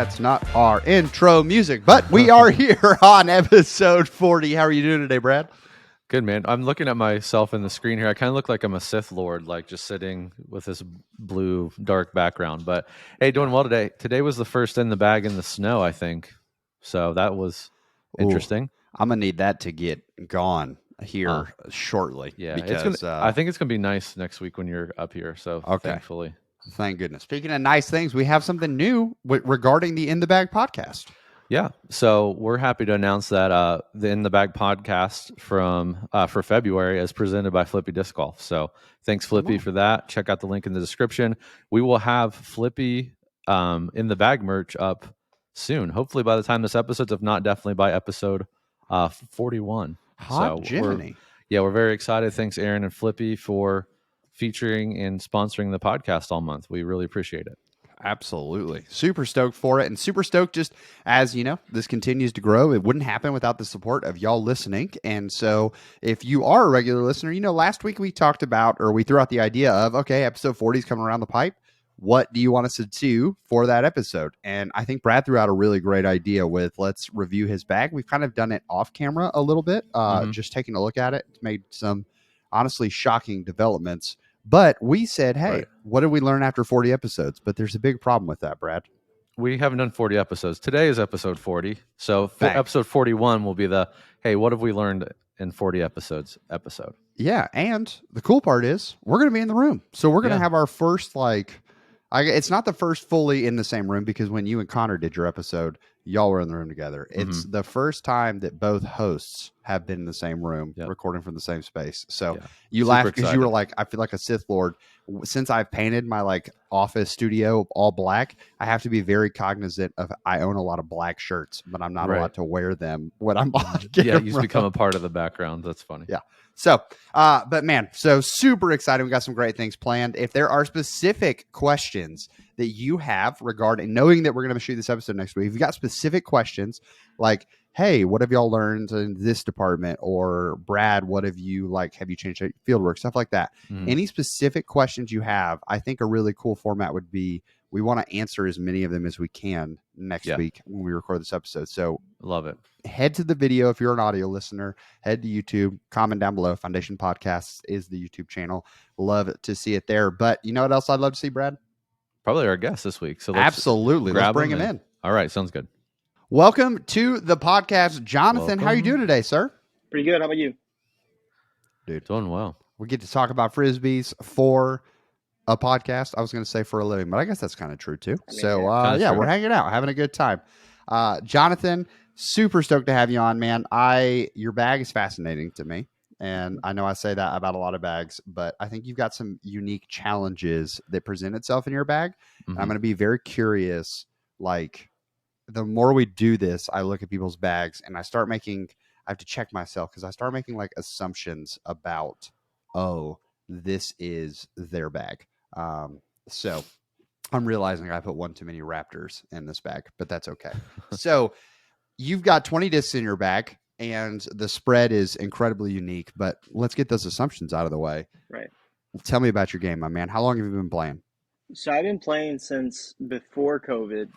That's not our intro music, but we are here on episode 40. How are you doing today, Brad? Good, man. I'm looking at myself in the screen here. I kind of look like I'm a Sith Lord, like just sitting with this blue dark background. But hey, doing well today. Today was the first in the bag in the snow, I think. So that was interesting. Ooh, I'm gonna need that to get gone here shortly. Yeah, because I think it's gonna be nice next week when you're up here. So okay. Thankfully. Thank goodness. Speaking of nice things, we have something new regarding the In the Bag podcast. Yeah, so we're happy to announce that the In the Bag podcast for February is presented by Flippy Disc Golf. So thanks, Flippy, for that. Check out the link in the description. We will have Flippy In the Bag merch up soon. Hopefully by the time this episode's, if not, definitely by episode 41. Hot Jiminy. We're very excited. Thanks, Aaron and Flippy, for featuring and sponsoring the podcast all month. We really appreciate it. Absolutely. Super stoked for it. And super stoked just as, you know, this continues to grow. It wouldn't happen without the support of y'all listening. And so if you are a regular listener, you know, last week we talked about, or we threw out the idea of, okay, episode 40 is coming around the pipe. What do you want us to do for that episode? And I think Brad threw out a really great idea with let's review his bag. We've kind of done it off camera a little bit, just taking a look at it. It's made some honestly shocking developments. But we said, hey, What did we learn after 40 episodes? But there's a big problem with that, Brad. We haven't done 40 episodes. Today is episode 40. So episode 41 will be the, hey, what have we learned in 40 episodes episode? Yeah. And the cool part is we're going to be in the room. So we're going to have our first, it's not the first fully in the same room because when you and Connor did your episode, y'all were in the room together. It's the first time that both hosts have been in the same room, recording from the same space. So you laughed because you were like, I feel like a Sith Lord. Since I've painted my office studio all black, I have to be very cognizant of I own a lot of black shirts, but I'm not allowed to wear them when I'm on camera. You just become a part of the background. That's funny. Yeah. So, but man, so super excited. We got some great things planned. If there are specific questions that you have regarding knowing that we're going to shoot this episode next week, if you've got specific questions like, hey, what have y'all learned in this department? Or Brad, what have you have you changed your field work? Stuff like that. Any specific questions you have, I think a really cool format would be we want to answer as many of them as we can next week when we record this episode. So love it. Head to the video. If you're an audio listener, head to YouTube, comment down below. Foundation Podcasts is the YouTube channel. Love to see it there. But you know what else I'd love to see, Brad? Probably our guest this week. So absolutely. Let's bring him in. All right. Sounds good. Welcome to the podcast, Jonathan. Welcome. How are you doing today, sir? Pretty good. How about you? Dude, doing well. We get to talk about Frisbees for a podcast. I was going to say for a living, but I guess that's kind of true too. We're hanging out, having a good time. Jonathan, super stoked to have you on, man. Your bag is fascinating to me. And I know I say that about a lot of bags, but I think you've got some unique challenges that present itself in your bag. I'm going to be very curious. The more we do this, I look at people's bags and I have to check myself because I start making assumptions about, this is their bag. So I'm realizing I put one too many Raptors in this bag, but that's okay. So you've got 20 discs in your bag and the spread is incredibly unique, but let's get those assumptions out of the way. Right. Tell me about your game, my man. How long have you been playing? So I've been playing since before COVID,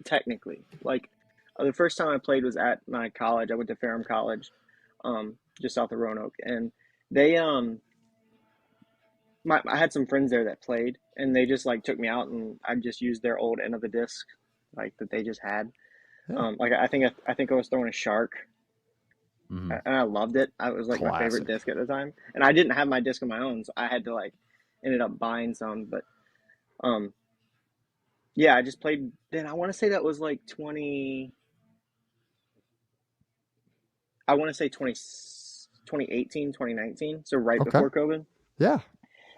technically. The first time I played was at my college. I went to Ferrum College, just south of Roanoke. And they, I had some friends there that played, and they just took me out, and I just used their old end of the disc, that they just had. Yeah. I think I was throwing a shark, and I loved it. It was Classic. My favorite disc at the time, and I didn't have my disc of my own, so I had to ended up buying some. But I just played. Then I want to say that was 2018, 2019. So right before COVID. Yeah.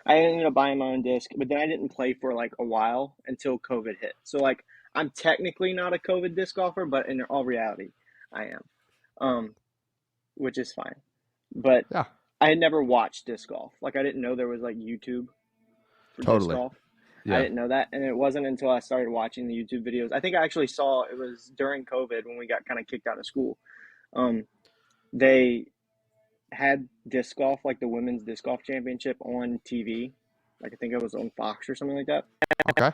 I ended up buying my own disc, but then I didn't play for a while until COVID hit. So I'm technically not a COVID disc golfer, but in all reality, I am, which is fine. But I had never watched disc golf. I didn't know there was YouTube for disc golf. Yeah. I didn't know that, and it wasn't until I started watching the YouTube videos. I think I actually saw it was during COVID when we got kind of kicked out of school. They had disc golf, the women's disc golf championship on TV. I think it was on Fox or something like that. Okay.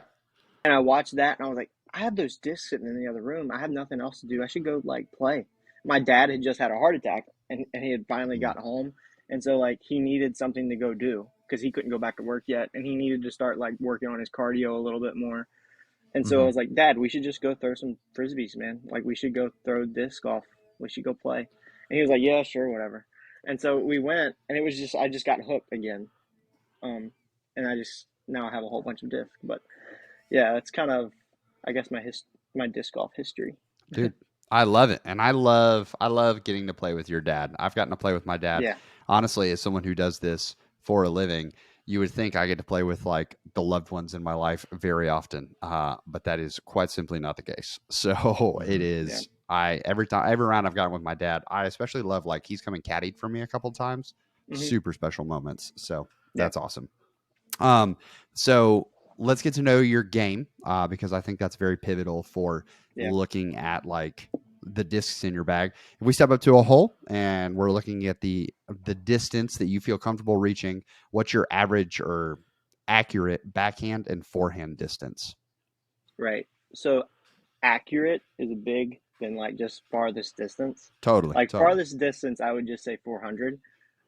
And I watched that and I was like, I have those discs sitting in the other room. I have nothing else to do. I should go like play. My dad had just had a heart attack and he had finally Mm. got home. And so like he needed something to go do because he couldn't go back to work yet. And he needed to start like working on his cardio a little bit more. And so I was like, Dad, we should just go throw some frisbees, man. Like we should go throw disc golf. We should go play. And he was like, yeah, sure, whatever. And so we went and it was just, I just got hooked again. And I just now have a whole bunch of discs. But yeah, that's kind of, I guess my disc golf history. Dude, I love it. And I love getting to play with your dad. I've gotten to play with my dad. Yeah, Honestly, as someone who does this for a living, you would think I get to play with like the loved ones in my life very often. But that is quite simply not the case. So it is yeah. every round I've gotten with my dad, I especially love like he's come and caddied for me a couple times. Hmm. Super special moments. So Yeah, that's awesome. So let's get to know your game because I think that's very pivotal for yeah. looking at like the discs in your bag. If we step up to a hole and we're looking at the distance that you feel comfortable reaching, what's your average or accurate backhand and forehand distance? Right. So accurate is a big than like just farthest distance. Totally, Like totally. farthest distance, I would just say 400,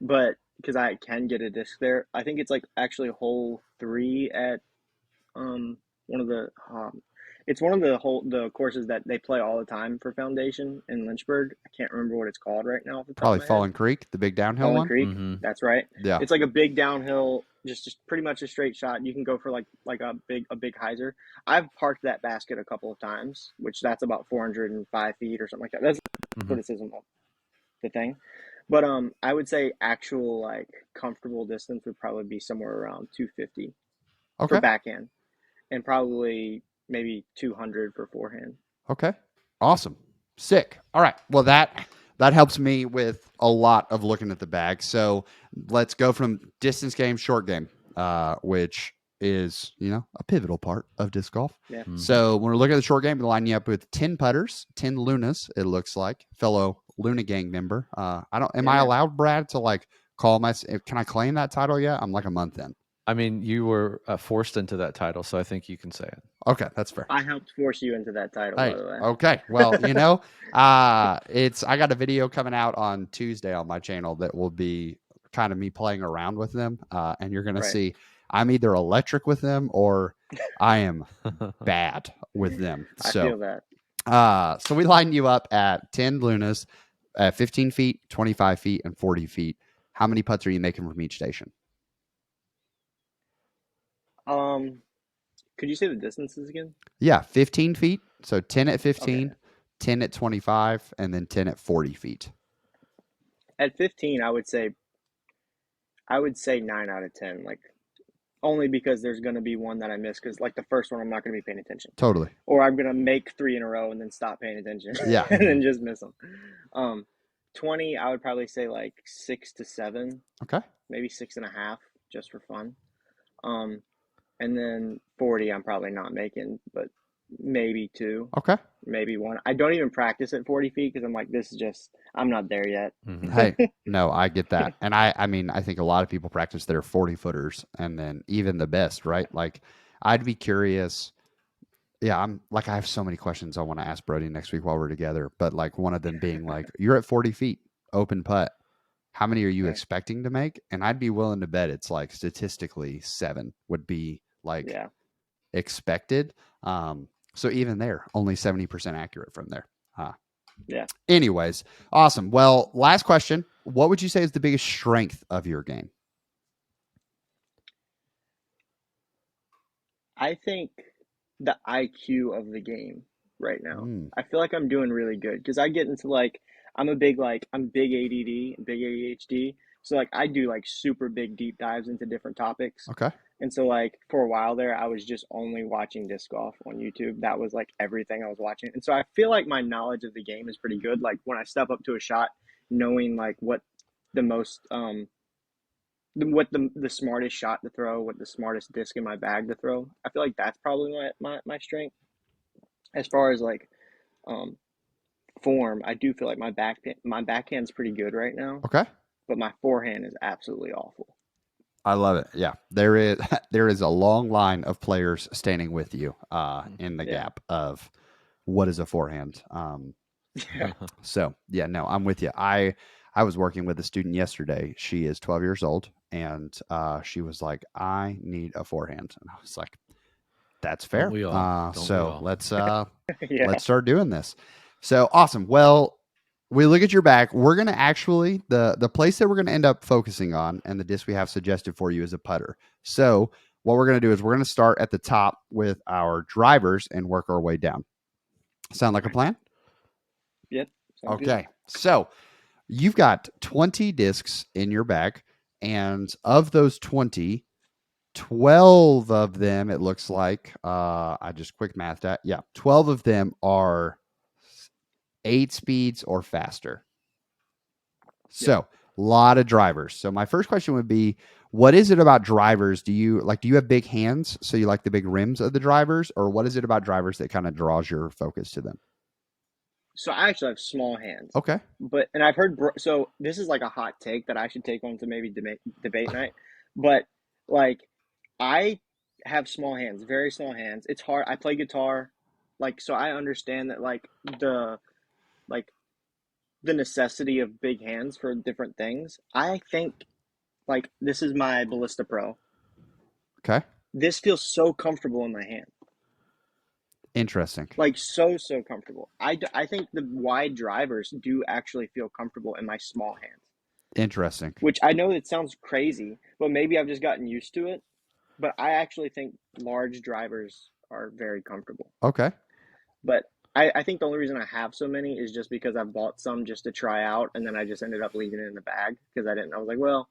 but because I can get a disc there, I think it's like actually hole three at one of the it's one of the courses that they play all the time for Foundation in Lynchburg. I can't remember what it's called right now off the top of Probably my head. Fallen Creek, the big downhill Fallen one. Creek, Mm-hmm. that's right. Yeah. It's like a big downhill, just pretty much a straight shot. You can go for like a big hyzer. I've parked that basket a couple of times, which that's about 405 feet or something like that. That's Mm-hmm. criticism of the thing. But I would say actual like comfortable distance would probably be somewhere around 250 for Okay. backhand and probably maybe 200 for forehand. Okay. Awesome. Sick. All right. Well, that helps me with a lot of looking at the bag. So let's go from distance game, short game, which is a pivotal part of disc golf. Yeah. Mm-hmm. So when we're looking at the short game, we line you up with 10 putters, 10 Lunas. It looks like fellow Luna gang member. I don't. Am Yeah, I man. allowed, Brad, to like call my? Can I claim that title yet? I'm like a month in. I mean, you were forced into that title, so I think you can say it. Okay, that's fair. I helped force you into that title, Hey, by the way. okay. Well, it's I got a video coming out on Tuesday on my channel that will be kind of me playing around with them, and you're gonna Right. see I'm either electric with them or I am bad with them. I feel that. So we line you up at 10 Lunas, at 15 feet, 25 feet, and 40 feet. How many putts are you making from each station? Could you say the distances again? Yeah, 15 feet. So 10 at 15, Okay. 10 at 25, and then 10 at 40 feet. At 15, I would say 9 out of 10, like only because there's going to be one that I miss because like the first one I'm not going to be paying attention. Totally. Or I'm going to make 3 in a row and then stop paying attention. Yeah. And then just miss them. 20, I would probably say like 6 to 7, Okay. maybe 6.5 just for fun. And then 40, I'm probably not making, but maybe 2, Okay. maybe 1. I don't even practice at 40 feet because I'm like, this is just, I'm not there yet. Mm-hmm. Hey, no, I get that. And I mean, I think a lot of people practice their 40 footers and then even the best, right? Like, I'd be curious. Yeah, I have so many questions I want to ask Brody next week while we're together. But like one of them being like, you're at 40 feet, open putt. How many are you Yeah. expecting to make? And I'd be willing to bet it's like statistically 7 would be like Yeah. expected. So even there, only 70% accurate from there. Yeah. Anyways, awesome. Well, last question. What would you say is the biggest strength of your game? I think the IQ of the game right now. Mm, I feel like I'm doing really good because I get into like I'm big ADD, big ADHD. So like I do like super big deep dives into different topics. okay. And so like for a while there I was just only watching disc golf on YouTube. That was like everything I was watching. And so I feel like my knowledge of the game is pretty good. Like when I step up to a shot, knowing like what the most the smartest shot to throw, what the smartest disc in my bag to throw. I feel like that's probably my strength. As far as like um form, I do feel like my backhand's pretty good right now, Okay. but my forehand is absolutely awful. I love it. Yeah, there is there is a long line of players standing with you in the Yeah. gap of what is a forehand. Yeah. So yeah, no, I'm with you. I was working with a student yesterday. She is 12 years old, and she was like, "I need a forehand," and I was like, "That's Don't fair." we all? Don't we So all? Yeah. let's start doing this. So awesome. Well, we look at your back. We're gonna actually the place that we're gonna end up focusing on, and the disc we have suggested for you is a putter. So what we're gonna do is we're gonna start at the top with our drivers and work our way down. Sound like a plan? Yep. Sounds good. Okay. So you've got 20 discs in your bag, and of those 20, 12 of them, it looks like, I just quick mathed that. Yeah, 12 of them are 8 speeds or faster. So, a lot of drivers. So, my first question would be, what is it about drivers? Do you have big hands? So, you like the big rims of the drivers? Or what is it about drivers that kind of draws your focus to them? So I actually have small hands, Okay. and I've heard so this is like a hot take that I should take on to maybe debate night, but like I have small hands, very small hands. It's hard. I play guitar, like so I understand that like the necessity of big hands for different things. I think like this is my Ballista Pro. Okay. This feels so comfortable in my hand. Interesting. Like so comfortable. I think the wide drivers do actually feel comfortable in my small hands, Interesting. which I know it sounds crazy, but maybe I've just gotten used to it. But I actually think large drivers are very comfortable. Okay. But I think the only reason I have so many is just because I bought some just to try out, and then I just ended up leaving it in the bag because I was like, well,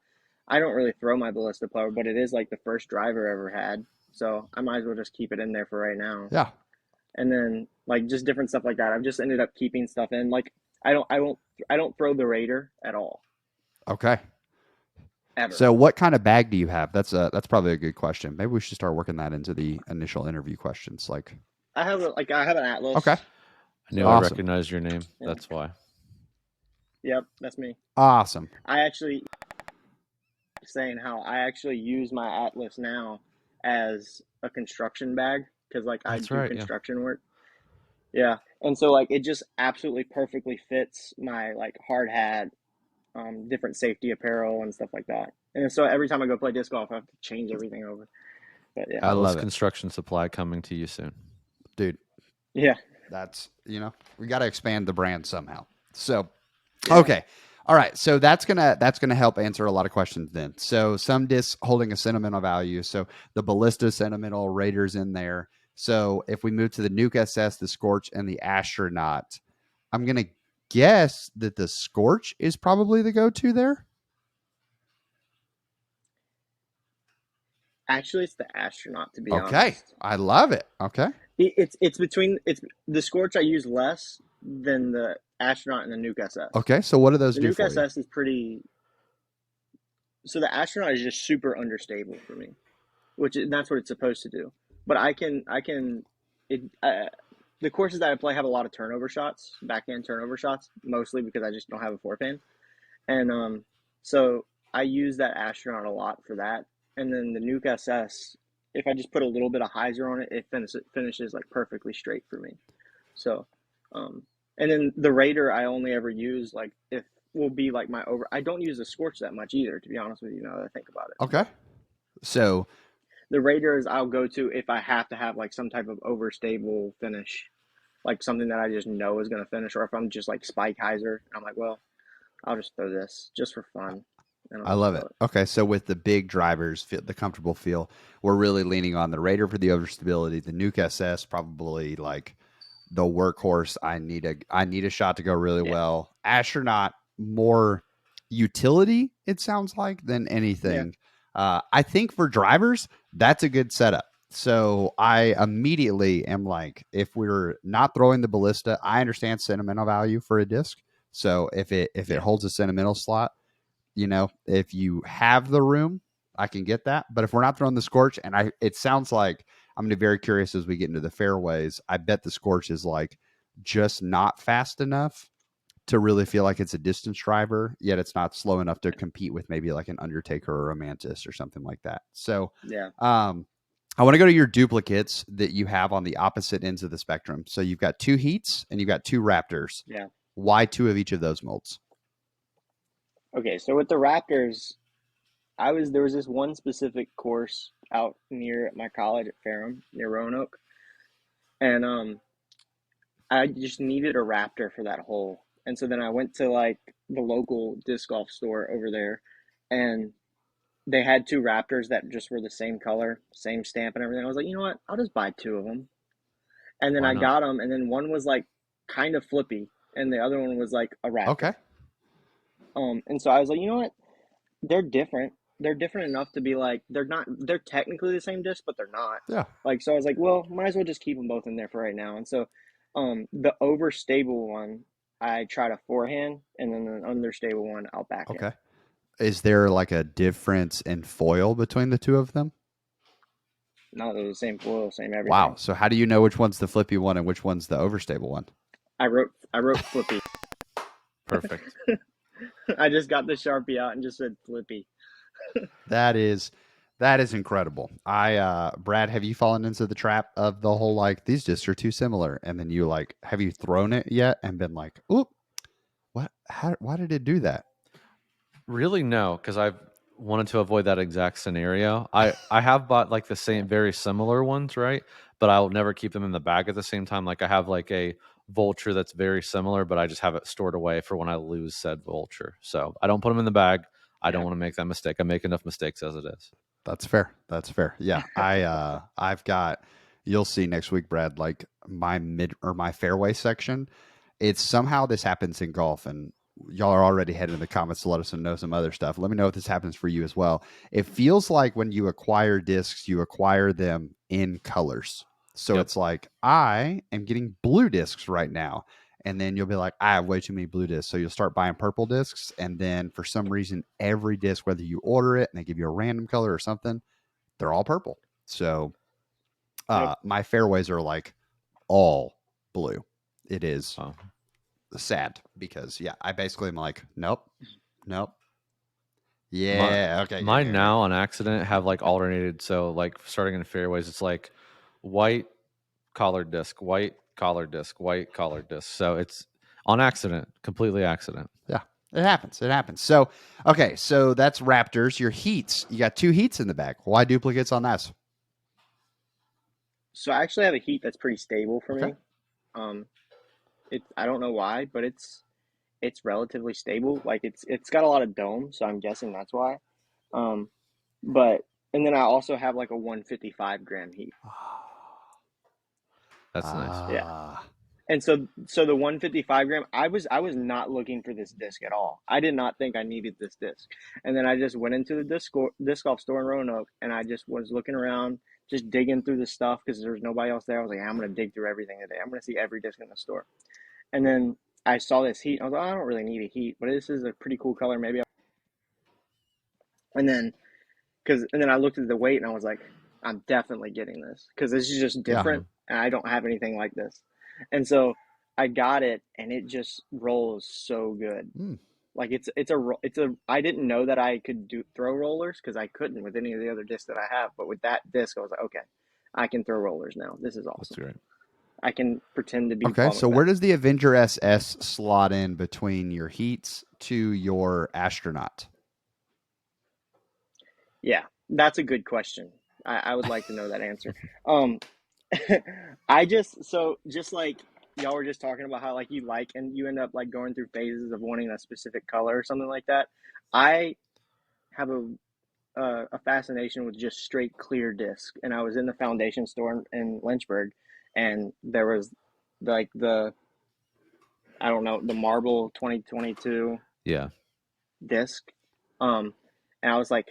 I don't really throw my Ballista Power, but it is like the first driver I ever had, so I might as well just keep it in there for right now. Yeah. And then like just different stuff like that. I've just ended up keeping stuff in. Like I don't throw the Raider at all Okay. ever. So, what kind of bag do you have? That's probably a good question. Maybe we should start working that into the initial interview questions. Like, I have an Atlas. okay, I knew I awesome. recognized your name. Yeah. That's why. Yep, that's me. Awesome. I actually saying how I actually use my Atlas now as a construction bag because like I That's do right, yeah. construction work. Yeah, and so like it just absolutely perfectly fits my like hard hat, different safety apparel and stuff like that. And so every time I go play disc golf, I have to change everything over. But yeah, I Atlas love it. Construction Supply coming to you soon. Dude, yeah, that's, we got to expand the brand somehow. So, Yeah. okay. All right. So that's going to help answer a lot of questions then. So some discs holding a sentimental value. So the Ballista sentimental, Raiders in there. So if we move to the Nuke SS, the Scorch, and the Astronaut, I'm going to guess that the Scorch is probably the go-to there. actually, it's the Astronaut to be Okay. honest. I love it. Okay. It's the Scorch I use less than the Astronaut and the Nuke SS. Okay. So what do those The do Nuke for you? SS is pretty. So the Astronaut is just super understable for me, that's what it's supposed to do. But the courses that I play have a lot of turnover shots, backhand turnover shots, mostly because I just don't have a forehand, and so I use that Astronaut a lot for that. And then the Nuke SS, if I just put a little bit of hyzer on it, it finishes like perfectly straight for me. So, and then the Raider I only ever use like if will be like my over. I don't use the Scorch that much either, to be honest with you. Now that I think about it. Okay. So The Raiders I'll go to if I have to have like some type of overstable finish, like something that I just know is going to finish, or if I'm just like spike hyzer, I'm like, well, I'll just throw this just for fun. I love it. Okay, so with the big drivers, the comfortable feel, we're really leaning on the Raider for the overstability. The Nuke SS probably like the workhorse. I need a shot to go really well. Astronaut more utility. It sounds like than anything. I think for drivers, that's a good setup. So I immediately am like, if we're not throwing the Ballista, I understand sentimental value for a disc. So if it holds a sentimental slot, if you have the room, I can get that. But if we're not throwing the Scorch, and it sounds like I'm going to be very curious as we get into the fairways. I bet the Scorch is like just not fast enough to really feel like it's a distance driver, yet it's not slow enough to compete with maybe like an Undertaker or a Mantis or something like that. So, Yeah. I want to go to your duplicates that you have on the opposite ends of the spectrum. So you've got 2 Heats and you've got 2 Raptors. Yeah. Why 2 of each of those molds? Okay, so with the Raptors, there was this one specific course out near my college at Ferrum near Roanoke, and I just needed a Raptor for that hole. And so then I went to like the local disc golf store over there, and they had 2 Raptors that just were the same color, same stamp and everything. I was like, you know what? I'll just buy 2 of them. And then Why I not? got them, and then one was like kind of flippy, and the other one was like a Raptor. Okay. And so I was like, you know what? They're different. They're different enough to be like they're technically the same disc, but they're not. Yeah. Like, so I was like, well, might as well just keep them both in there for right now. And so the overstable one I try to forehand, and then the understable one I'll backhand. Okay. Is there like a difference in foil between the 2 of them? No, they're the same foil, same everything. Wow. So how do you know which one's the flippy one and which one's the overstable one? I wrote flippy. Perfect. I just got the Sharpie out and just said flippy. That is incredible. Brad, have you fallen into the trap of the whole like these discs are too similar, and then you like have you thrown it yet and been like, oop, what? Why did it do that? Really, no, because I've wanted to avoid that exact scenario. I have bought like the same, very similar ones, right? But I'll never keep them in the bag at the same time. Like I have like a vulture that's very similar, but I just have it stored away for when I lose said vulture. So I don't put them in the bag. I don't want to make that mistake. I make enough mistakes as it is. That's fair. That's fair. Yeah. I've got, you'll see next week, Brad, like my my fairway section. It's somehow this happens in golf, and y'all are already heading in the comments to let us know some other stuff. Let me know if this happens for you as well. It feels like when you acquire discs, you acquire them in colors. So it's like, I am getting blue discs right now. And then you'll be like, I have way too many blue discs. So you'll start buying purple discs. And then for some reason, every disc, whether you order it and they give you a random color or something, they're all purple. So my fairways are like all blue. It is sad because, I basically am like, nope. Yeah. Okay. Mine now on accident have like alternated. So like starting in fairways, it's like white collared disc, white collared disc, white collared disc. So it's on accident, completely accident. Yeah, it happens. So, okay. So that's Raptors. Your Heats, you got 2 Heats in the bag. Why duplicates on that? So I actually have a Heat that's pretty stable for me. I don't know why, but it's relatively stable. Like it's got a lot of dome, so I'm guessing that's why. But and then I also have like a 155 gram Heat. That's nice. Yeah. And so the 155 gram, I was not looking for this disc at all. I did not think I needed this disc. And then I just went into the disc golf store in Roanoke, and I just was looking around, just digging through the stuff because there was nobody else there. I was like, I'm going to dig through everything today. I'm going to see every disc in the store. And then I saw this Heat. I was like, I don't really need a Heat, but this is a pretty cool color. Maybe. And then I looked at the weight, and I was like, I'm definitely getting this because this is just different, and I don't have anything like this. And so I got it, and it just rolls so good. Like I didn't know that I could throw rollers because I couldn't with any of the other discs that I have. But with that disc, I was like, okay, I can throw rollers now. This is awesome. That's great. I can pretend to be. Okay, so where does the Avenger SS slot in between your Heats to your Astronaut? Yeah, that's a good question. I would like to know that answer. Just like y'all were just talking about how like and you end up like going through phases of wanting a specific color or something like that. I have a fascination with just straight clear disc, and I was in the foundation store in Lynchburg, and there was like the Marble 2022 disc, and I was like,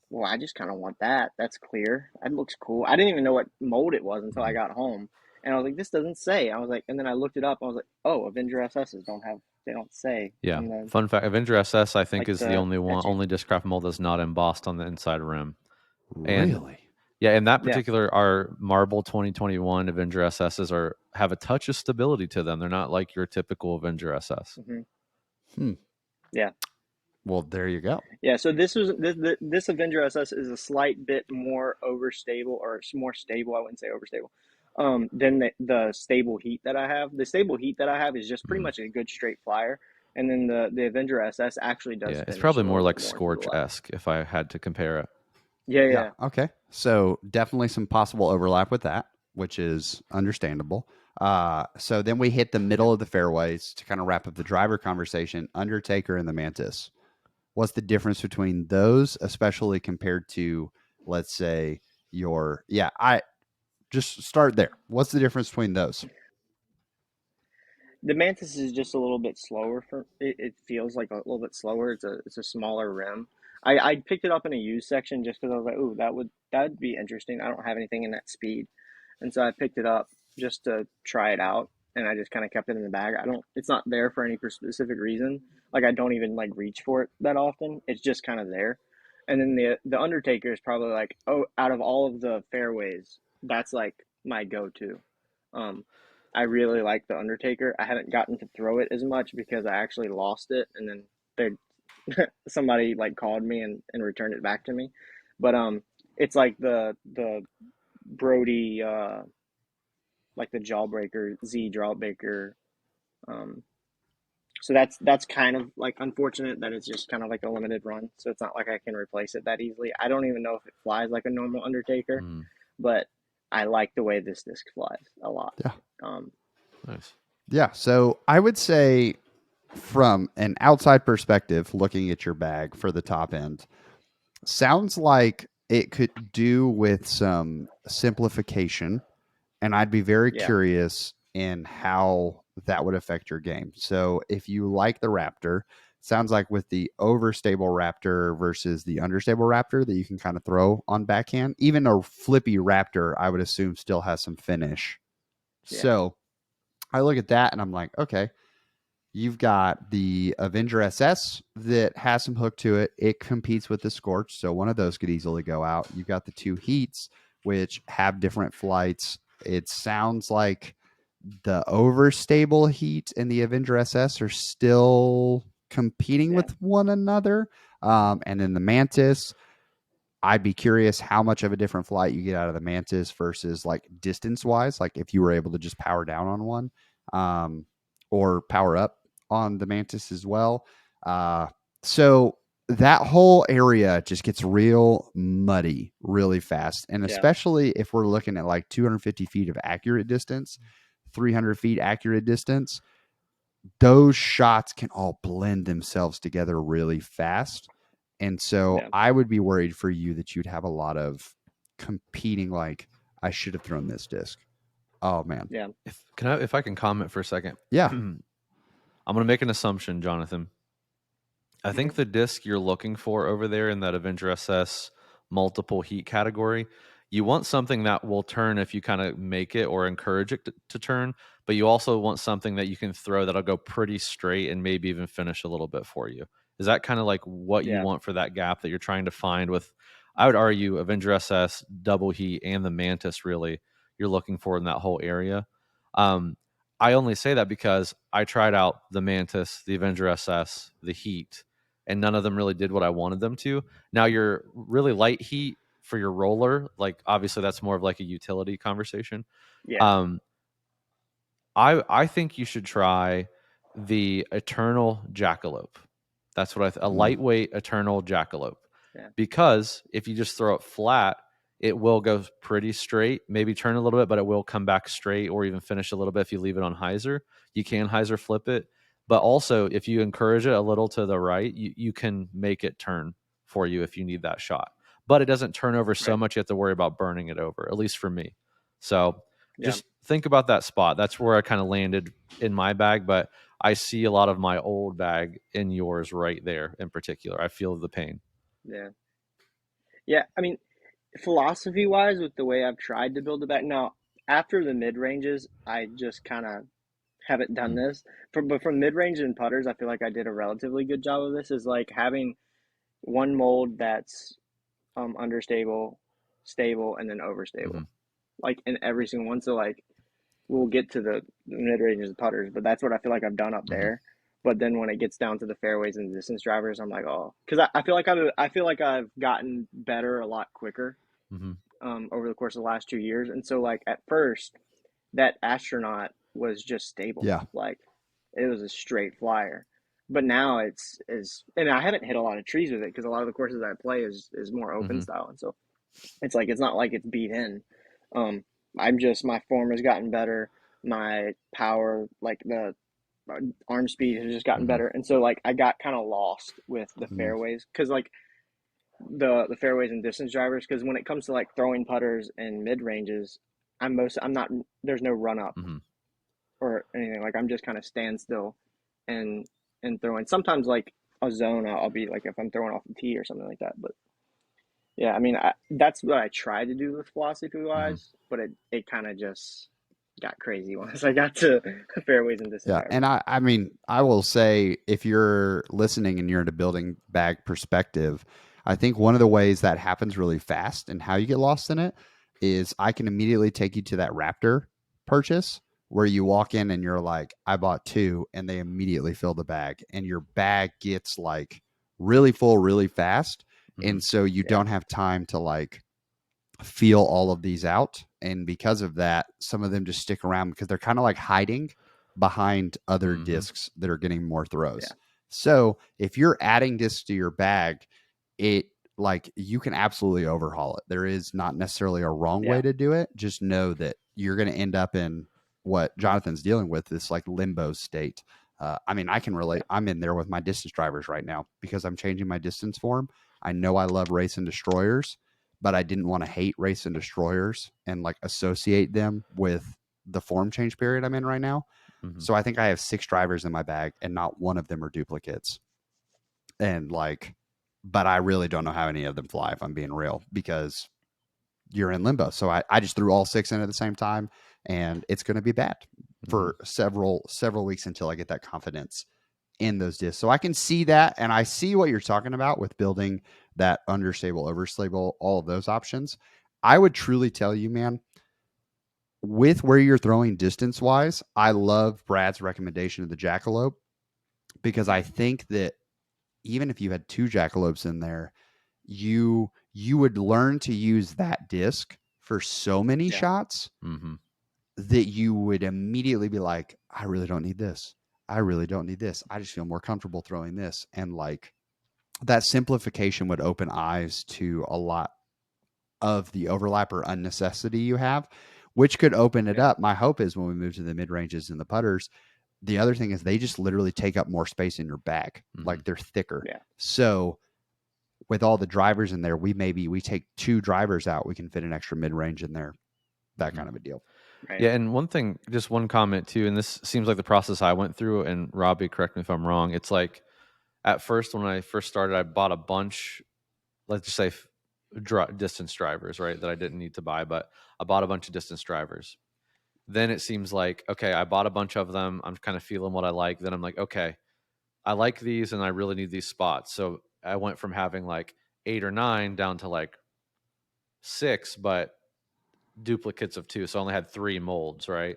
well, I just kind of want that. That's clear. That looks cool. I didn't even know what mold it was until I got home. And I was like, this doesn't say. I was like, and then I looked it up. I was like, oh, Avenger SSs they don't say. Yeah. Fun fact, Avenger SS, I think, is the only discraft mold that's not embossed on the inside rim. Really? Yeah, in that Yeah. particular, our Marble 2021 Avenger SSs have a touch of stability to them. They're not like your typical Avenger SS. Hmm. Hmm. Yeah. Well, there you go. Yeah. So this Avenger SS is a slight bit more overstable, or more stable. I wouldn't say overstable. Than the stable heat that I have. The stable heat that I have is just pretty Mm. much a good straight flyer, and then the Avenger SS actually does Yeah, it's finish a probably more little like bit more to the left. Scorch-esque if I had to compare it. Yeah. Yeah. Yeah. Okay. So definitely some possible overlap with that, which is understandable. So then we hit the Yeah. middle of the fairways to kind of wrap up the driver conversation. Undertaker and the Mantis. What's the difference between those, especially compared to, let's say, your? Yeah, I just start there. What's the difference between those? The Mantis is just a little bit slower for it. It feels like a little bit slower. It's a smaller rim. I picked it up in a used section just because I was like, ooh, that'd be interesting. I don't have anything in that speed, and so I picked it up just to try it out, and I just kind of kept it in the bag. I don't. It's not there for any specific reason. Like I don't even like reach for it that often. It's just kind of there. And then the Undertaker is probably like, oh, out of all of the fairways, that's like my go-to. Um, I really like the Undertaker. I haven't gotten to throw it as much because I actually lost it, and then somebody like called me and returned it back to me. But it's like the Brody like the Jawbreaker Z Jawbreaker. Um, so that's kind of like unfortunate that it's just kind of like a limited run. So it's not like I can replace it that easily. I don't even know if it flies like a normal Undertaker, Mm, but I like the way this disc flies a lot. Yeah. Um, nice. Yeah. So I would say, from an outside perspective, looking at your bag for the top end, sounds like it could do with some simplification. And I'd be very yeah, curious in how that would affect your game. So if you like the Raptor, sounds like with the overstable Raptor versus the understable Raptor that you can kind of throw on backhand, even a flippy Raptor, I would assume still has some finish. yeah, So I look at that and I'm like, okay, you've got the Avenger SS that has some hook to it. It competes with the Scorch, so one of those could easily go out. You've got the two Heats, which have different flights. It sounds like the overstable Heat and the Avenger SS are still competing yeah, with one another. And then the Mantis, I'd be curious how much of a different flight you get out of the Mantis versus like distance wise, like if you were able to just power down on one, or power up on the Mantis as well. So that whole area just gets real muddy really fast. And yeah, especially if we're looking at like 250 feet of accurate distance, 300 feet accurate distance, those shots can all blend themselves together really fast. And so yeah, I would be worried for you that you'd have a lot of competing, like, I should have thrown this disc. Oh, man. yeah. If I can comment for a second, Yeah. I'm going to make an assumption, Jonathan. I Hmm. think the disc you're looking for over there in that Avenger SS multiple heat category, you want something that will turn if you kind of make it or encourage it to turn, but you also want something that you can throw that'll go pretty straight and maybe even finish a little bit for you. Is that kind of like what you Yeah, want for that gap that you're trying to find with, I would argue, Avenger SS, double heat, and the Mantis, really, you're looking for in that whole area? Um, I only say that because I tried out the Mantis, the Avenger SS, the Heat, and none of them really did what I wanted them to. Now, your really light heat for your roller, like obviously that's more of like a utility conversation. yeah, Um, I think you should try the Eternal Jackalope. That's what a Mm. lightweight Eternal Jackalope. yeah, Because if you just throw it flat, it will go pretty straight, maybe turn a little bit, but it will come back straight or even finish a little bit if you leave it on hyzer. You can hyzer flip it. But also, if you encourage it a little to the right, you can make it turn for you if you need that shot. But it doesn't turn over so right, much you have to worry about burning it over, at least for me. So yeah, just think about that spot. That's where I kind of landed in my bag, but I see a lot of my old bag in yours right there in particular. I feel the pain. yeah, yeah. I mean, philosophy wise, with the way I've tried to build it back now, after the mid ranges, I just kind of haven't done Mm. this. But from mid range and putters, I feel like I did a relatively good job of this. Is like having one mold that's understable, stable, and then overstable, Mm-hmm. like in every single one. So like we'll get to the mid ranges of putters, but that's what I feel like I've done up Mm-hmm. there. But then when it gets down to the fairways and distance drivers, I'm like, oh, because I feel like I've gotten better a lot quicker Mm-hmm. over the course of the last 2 years. And so like at first, that astronaut was just stable, Yeah. like it was a straight flyer. But now and I haven't hit a lot of trees with it because a lot of the courses I play is more open Mm-hmm. style, and so it's not like it's beat in. Um, my form has gotten better, my power, like the arm speed has just gotten Mm-hmm. better, and so like I got kind of lost with the Mm. fairways because like the fairways and distance drivers, because when it comes to like throwing putters and mid ranges, I'm not, there's no run up Mm-hmm. or anything. Like I'm just kind of stand still and throwing. Sometimes like a zone, I'll be like if I'm throwing off the tee or something like that. But yeah, I mean that's what I tried to do with philosophy Mm-hmm. wise, but it kind of just got crazy once I got to fairways and distance Yeah. drivers. And I mean, I will say if you're listening and you're in a building bag perspective, I think one of the ways that happens really fast and how you get lost in it is I can immediately take you to that Raptor purchase where you walk in and you're like, I bought two, and they immediately fill the bag, and your bag gets like really full really fast. Mm-hmm. And so you Yeah. don't have time to like feel all of these out. And because of that, some of them just stick around because they're kind of like hiding behind other Mm-hmm. discs that are getting more throws. Yeah. So if you're adding discs to your bag, it like you can absolutely overhaul it. There is not necessarily a wrong way Yeah. to do it. Just know that you're going to end up in what Jonathan's dealing with, this like limbo state. I mean, I can relate. I'm in there with my distance drivers right now because I'm changing my distance form. I know I love race and destroyers, but I didn't want to hate race and destroyers and like associate them with the form change period I'm in right now. Mm-hmm. So I think I have 6 drivers in my bag and not one of them are duplicates. And like, but I really don't know how any of them fly if I'm being real because you're in limbo. So I just threw all 6 in at the same time and it's going to be bad for several weeks until I get that confidence in those discs. So I can see that. And I see what you're talking about with building that understable, overstable, all of those options. I would truly tell you, man, with where you're throwing distance wise, I love Brad's recommendation of the jackalope because I think that even if you had 2 jackalopes in there, you would learn to use that disc for so many shots Mm-hmm. that you would immediately be like, I really don't need this. I really don't need this. I just feel more comfortable throwing this. And like that simplification would open eyes to a lot of the overlap or unnecessity you have, which could open it up. My hope is when we move to the mid ranges and the putters, the other thing is they just literally take up more space in your bag. Mm-hmm. Like they're thicker. Yeah. So with all the drivers in there, we take 2 drivers out. We can fit an extra mid range in there. That kind of a deal. Right. Yeah, and one thing, just one comment too, and this seems like the process I went through, and Robbie, correct me if I'm wrong. It's like at first, when I first started, I bought a bunch, let's just say distance drivers, right, that I didn't need to buy, but I bought a bunch of distance drivers. Then it seems like, okay, I bought a bunch of them. I'm kind of feeling what I like. Then I'm like, okay, I like these and I really need these spots. So I went from having like 8 or 9 down to like 6, but duplicates of 2. So I only had 3 molds, right?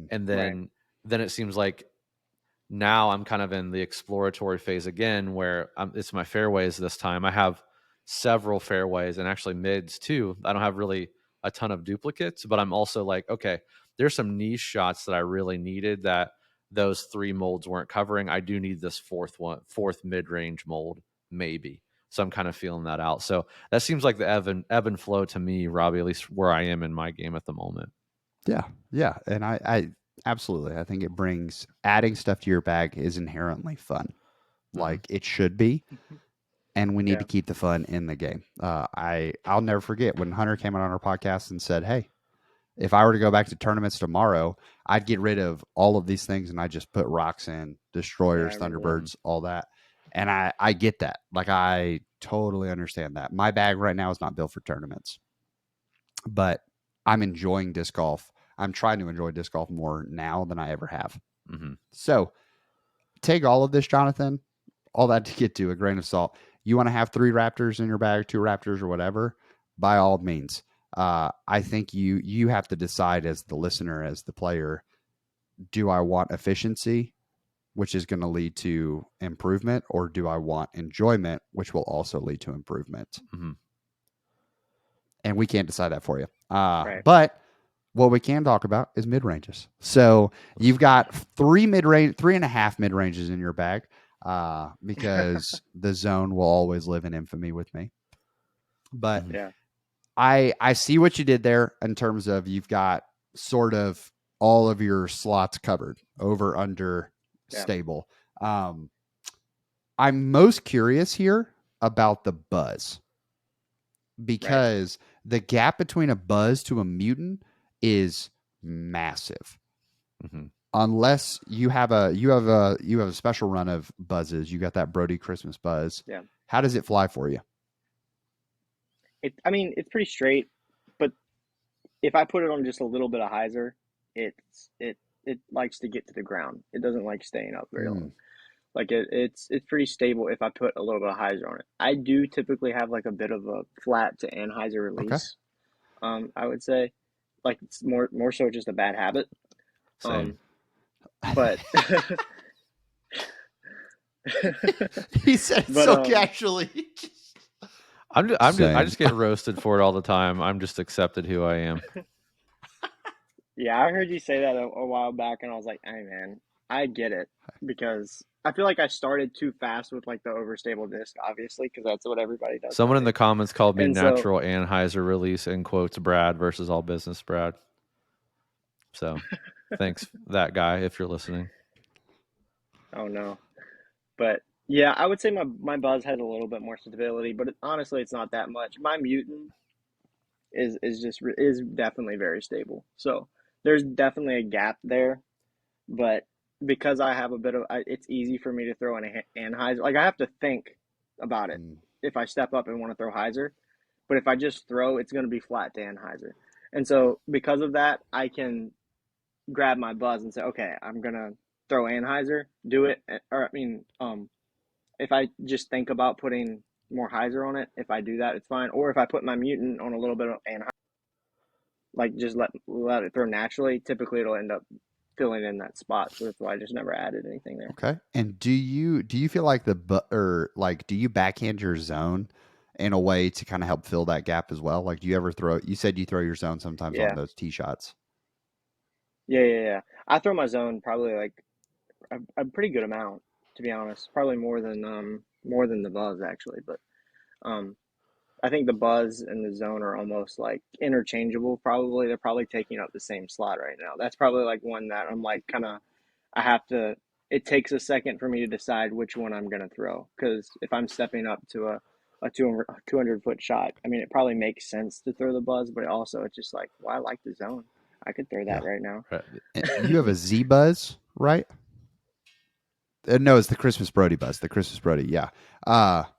And then it seems like now I'm kind of in the exploratory phase again where it's my fairways this time. I have several fairways and actually mids too. I don't have really a ton of duplicates, but I'm also like, okay, there's some niche shots that I really needed that those 3 molds weren't covering. I do need this fourth mid-range mold, maybe. So I'm kind of feeling that out. So that seems like the ebb and flow to me, Robbie, at least where I am in my game at the moment. Yeah. Yeah. And I absolutely, I think it brings adding stuff to your bag is inherently fun. Like it should be. And we need to keep the fun in the game. I'll never forget when Hunter came on our podcast and said, hey, if I were to go back to tournaments tomorrow, I'd get rid of all of these things and I just put rocks in, destroyers, Thunderbirds, all that. And I get that. Like I totally understand that. My bag right now is not built for tournaments, but I'm enjoying disc golf. I'm trying to enjoy disc golf more now than I ever have. Mm-hmm. So take all of this, Jonathan, all that to get to a grain of salt. You want to have 3 Raptors in your bag, 2 Raptors or whatever. by all means. I think you have to decide as the listener, as the player, do I want efficiency, which is going to lead to improvement, or do I want enjoyment, which will also lead to improvement? Mm-hmm. And we can't decide that for you. Right. But what we can talk about is mid ranges. So you've got 3.5 mid ranges in your bag, because the zone will always live in infamy with me. But Yeah. I see what you did there in terms of you've got sort of all of your slots covered, over, under, stable. I'm most curious here about the buzz, because the gap between a buzz to a mutant is massive. Mm-hmm. Unless you have a special run of buzzes, you got that Brody Christmas buzz. Yeah. How does it fly for you? It's pretty straight, but if I put it on just a little bit of hyzer, it likes to get to the ground. It doesn't like staying up very long. Like it's pretty stable if I put a little bit of hyzer on it. I do typically have like a bit of a flat to anhyzer release. Okay. I would say, like, it's more so just a bad habit. Same. But he said so casually. I just get roasted for it all the time. I'm just accepted who I am. Yeah, I heard you say that a while back, and I was like, hey man, I get it, because I feel like I started too fast with like the overstable disc, obviously, because that's what everybody does. Someone in the comments called me And natural anhyzer release, in quotes, Brad versus all business Brad. So thanks, that guy, if you're listening. Oh no. But yeah, I would say my buzz has a little bit more stability, but honestly, it's not that much. My mutant is definitely very stable. So there's definitely a gap there, but because I have a bit of, it's easy for me to throw in a anhyzer. Like, I have to think about it if I step up and want to throw hyzer, but if I just throw, it's going to be flat to anhyzer. And so because of that, I can grab my buzz and say, okay, I'm going to throw anhyzer, do it. Or, if I just think about putting more hyzer on it, if I do that, it's fine. Or if I put my mutant on a little bit of anhyzer, like just let it throw naturally, typically it'll end up filling in that spot. So that's why I just never added anything there. Okay. And do you feel like do you backhand your zone in a way to kind of help fill that gap as well? Like, do you ever you said you throw your zone sometimes on those tee shots. Yeah. I throw my zone probably like a pretty good amount, to be honest. Probably more than the buzz actually, but I think the buzz and the zone are almost like interchangeable. Probably they're probably taking up the same slot right now. That's probably like one that I'm like I have to. It takes a second for me to decide which one I'm gonna throw, because if I'm stepping up to a 200-foot shot, I mean, it probably makes sense to throw the buzz, but it's just like, well, I like the zone. I could throw that right now. Right. You have a Z buzz, right? No, it's the Christmas Brody buzz. The Christmas Brody, yeah.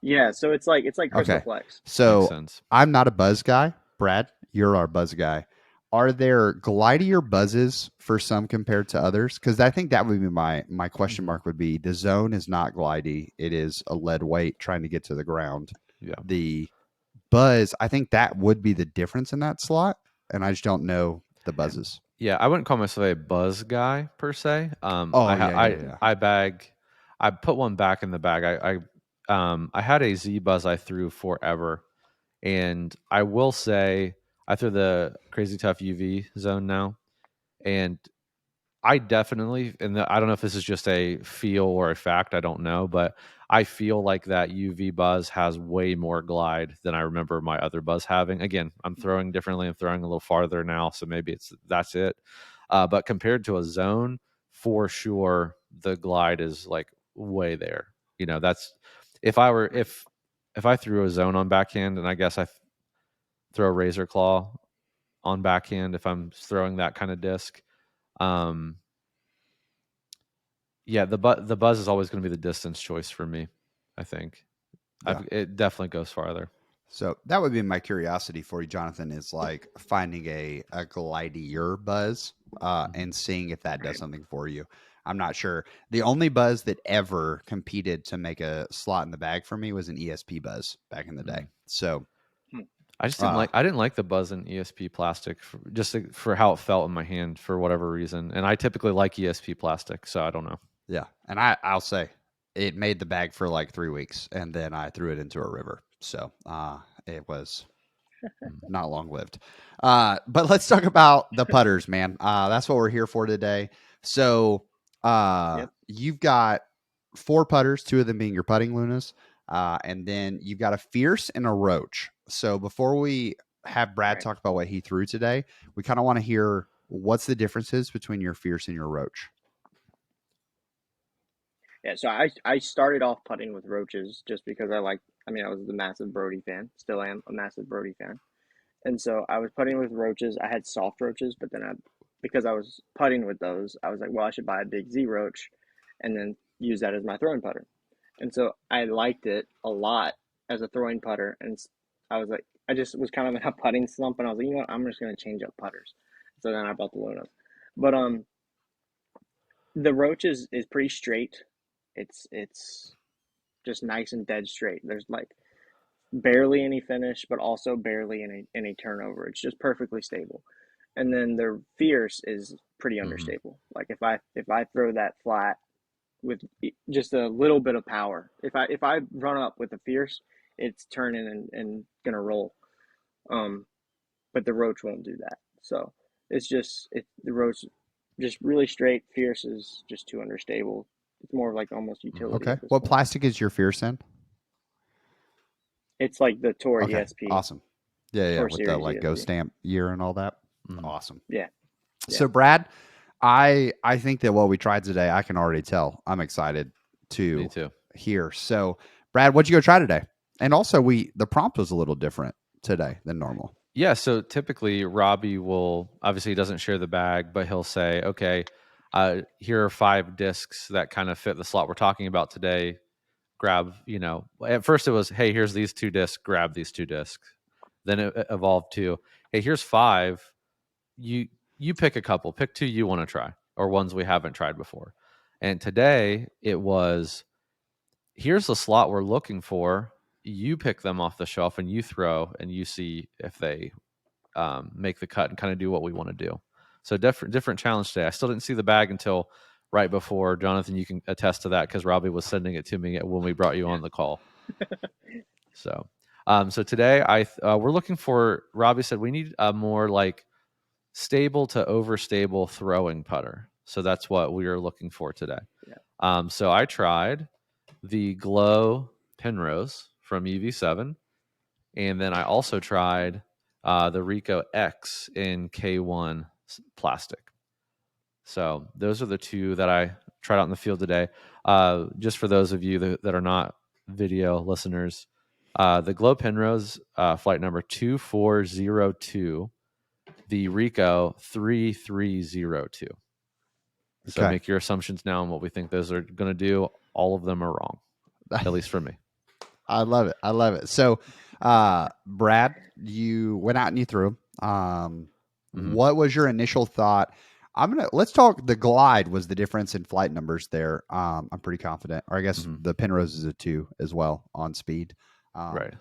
Yeah, so it's like Crystal Flex. So I'm not a buzz guy. Brad, you're our buzz guy. Are there glidier buzzes for some compared to others? Because I think that would be my question mark would be, the zone is not glidey. It is a lead weight trying to get to the ground. Yeah. The buzz, I think that would be the difference in that slot. And I just don't know the buzzes. Yeah, I wouldn't call myself a buzz guy per se. I put one back in the bag. I had a Z buzz I threw forever, and I will say I threw the Crazy Tough UV zone now, and I definitely, and I don't know if this is just a feel or a fact, I don't know, but I feel like that UV buzz has way more glide than I remember my other buzz having. Again, I'm throwing differently. I'm throwing a little farther now, so maybe that's it. But compared to a zone, for sure, the glide is like way there. You know, that's if I threw a zone on backhand, and I guess I throw a razor claw on backhand if I'm throwing that kind of disc. Yeah, the buzz is always going to be the distance choice for me, I think. Yeah. It definitely goes farther. So that would be my curiosity for you, Jonathan, is like finding a glidier buzz and seeing if that does something for you. I'm not sure. The only buzz that ever competed to make a slot in the bag for me was an ESP buzz back in the day. So I just didn't like the Buzz and ESP plastic for how it felt in my hand for whatever reason. And I typically like ESP plastic, so I don't know. Yeah, and I'll say it made the bag for like 3 weeks, and then I threw it into a river. So it was not long lived. But let's talk about the putters, man. That's what we're here for today. So you've got 4 putters, 2 of them being your putting Lunas, and then you've got a Fierce and a Roach. So before we have Brad talk about what he threw today, we kind of want to hear what's the differences between your Fierce and your Roach. Yeah, so I started off putting with Roaches just because I was a massive Brody fan, still am a massive Brody fan. And so I was putting with Roaches. I had soft Roaches, but then because I was putting with those, I was like, well, I should buy a big Z Roach and then use that as my throwing putter. And so I liked it a lot as a throwing putter. And I was like, I just was kind of in a putting slump, and I was like, you know what, I'm just going to change up putters. So then I bought the Lunas. But the Roach is pretty straight. It's just nice and dead straight. There's like barely any finish, but also barely any turnover. It's just perfectly stable. And then the Fierce is pretty understable. Like if I throw that flat with just a little bit of power, if I run up with the Fierce, it's turning and gonna roll. But the Roach won't do that. So it's just the Roach just really straight. Fierce is just too understable. It's more like almost utility. Okay. What plastic is your Fierce in? It's like the Tour ESP. Awesome. Yeah, with the like ESP. Go Stamp year and all that. Awesome. Yeah. So Brad, I think that what we tried today, I can already tell. I'm excited to hear. So Brad, what'd you go try today? And also the prompt was a little different today than normal. Yeah, so typically Robbie obviously he doesn't share the bag, but he'll say, okay, here are 5 discs that kind of fit the slot we're talking about today. Grab, at first it was, hey, here's these 2 discs, grab these 2 discs. Then it evolved to, hey, here's 5. You pick a couple, pick 2 you want to try, or ones we haven't tried before. And today it was, here's the slot we're looking for. You pick them off the shelf and you throw, and you see if they make the cut and kind of do what we want to do. So different challenge today. I still didn't see the bag until right before. Jonathan, you can attest to that because Robbie was sending it to me when we brought you on the call. So today we're looking for, Robbie said we need a more like stable to overstable throwing putter. So that's what we are looking for today. Yeah. So I tried the Glow Penrose from EV-7, and then I also tried the Rico X in K1 plastic. So those are the 2 that I tried out in the field today. Just for those of you that are not video listeners, the Glow Penrose flight number 2402, the Rico 3302. So make your assumptions now on what we think those are going to do. All of them are wrong, at least for me. I love it. So, Brad, you went out and you threw. What was your initial thought? Let's talk. The Glide was the difference in flight numbers there. I'm pretty confident, or I guess the Penrose is a 2 as well on speed. Right.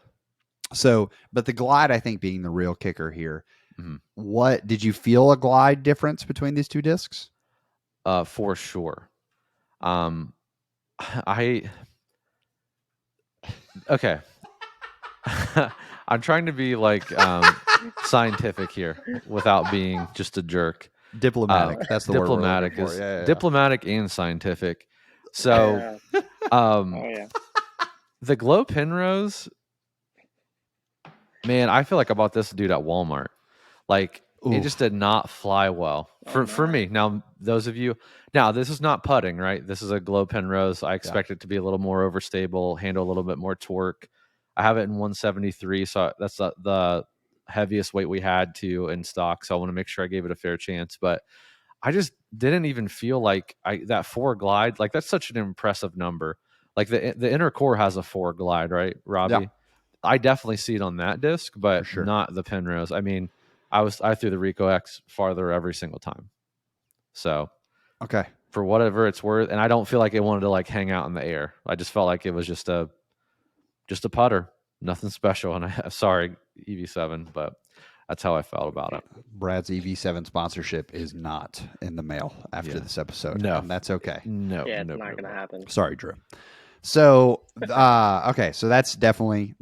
So, but the Glide, I think, being the real kicker here. What did you feel a Glide difference between these 2 discs? For sure. Okay. I'm trying to be like scientific here without being just a jerk. Diplomatic. That's the diplomatic word. Diplomatic diplomatic and scientific. So, the Glow Penrose, man, I feel like I bought this dude at Walmart. Like, it just did not fly well for me. Now, those of you, this is not putting, right? This is a Glow Penrose. I expect it to be a little more overstable, handle a little bit more torque. I have it in 173, so that's the heaviest weight we had in stock. So I want to make sure I gave it a fair chance. But I just didn't even feel like that 4 glide, like that's such an impressive number. Like the inner core has a 4 glide, right, Robbie? Yeah. I definitely see it on that disc, but not the Penrose. I mean, I threw the Rico X farther every single time. So, for whatever it's worth, and I don't feel like it wanted to like hang out in the air. I just felt like it was just a putter, nothing special. And sorry, EV-7, but that's how I felt about it. Brad's EV-7 sponsorship is not in the mail after this episode. No. And that's okay. No. Yeah, it's not going to happen. Sorry, Drew. So, okay. So that's definitely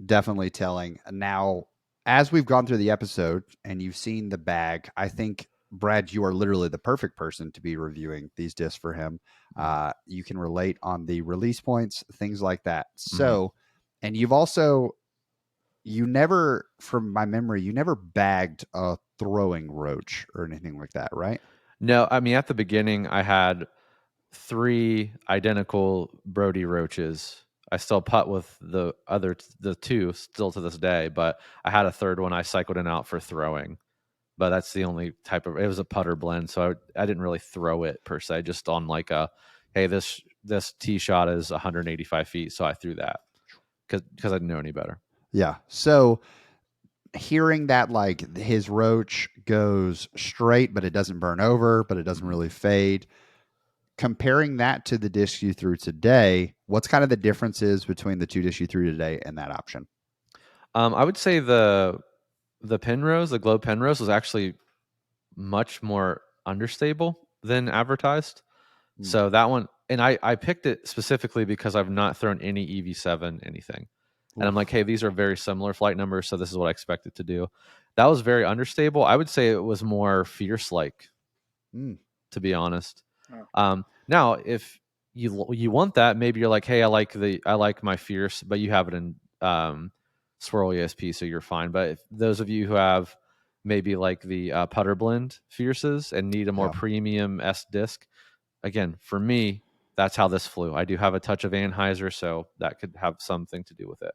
telling. Now, as we've gone through the episode and you've seen the bag, I think, Brad, you are literally the perfect person to be reviewing these discs for him. You can relate on the release points, things like that. So, and you've also, you never, from my memory, you never bagged a throwing roach or anything like that, right? No, I mean, at the beginning, I had 3 identical Brody roaches. I still putt with the 2 still to this day, but I had a third one I cycled in out for throwing. But that's the only type of, it was a putter blend, so I didn't really throw it per se, just on like a, hey, this tee shot is 185 feet, so I threw that because I didn't know any better. Yeah. So hearing that, like, his roach goes straight, but it doesn't burn over, but it doesn't really fade. Comparing that to the disc you threw today, what's kind of the differences between the 2 discs you threw today and that option? I would say the Penrose, the Glow Penrose, was actually much more understable than advertised. So that one, and I picked it specifically because I've not thrown any EV-7 anything. And I'm like, hey, these are very similar flight numbers, so this is what I expect it to do. That was very understable. I would say it was more fierce-like, to be honest. Now, if you want that, maybe you're like, hey, I like my fierce, but you have it in Swirl ESP, so you're fine. But if those of you who have maybe like the putter blend fierces and need a more premium S disc, again, for me, that's how this flew. I do have a touch of Anheuser, so that could have something to do with it.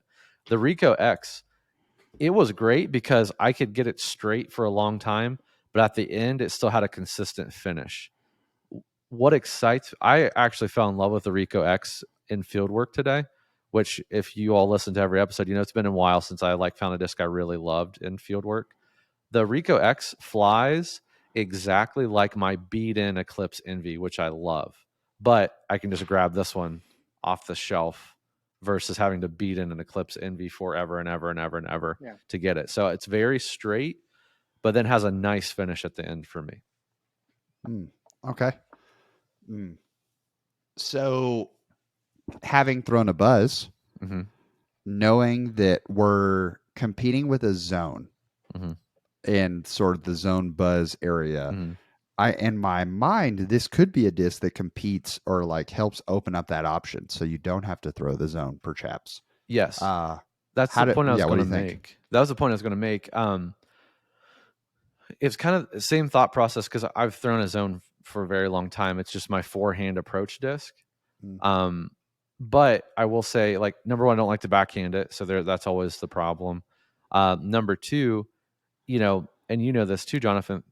The Rico X, it was great because I could get it straight for a long time, but at the end, it still had a consistent finish. What excites, I actually fell in love with the Rico X in field work today, which if you all listen to every episode, you know it's been a while since I found a disc I really loved in field work. The Rico X flies exactly like my beat-in Eclipse Envy, which I love, but I can just grab this one off the shelf versus having to beat in an Eclipse Envy forever and ever and ever and ever to get it. So it's very straight, but then has a nice finish at the end for me. Okay. So, having thrown a buzz, knowing that we're competing with a zone in sort of the zone buzz area, in my mind, this could be a disc that competes or like helps open up that option, so you don't have to throw the zone, perhaps. Yes, that's the point I was going to make. That was the point I was going to make. It's kind of the same thought process because I've thrown a zone for a very long time. It's just my forehand approach disc. But I will say, like, number one, I don't like to backhand it, so that's always the problem. Number two, and you know this too, Jonathan,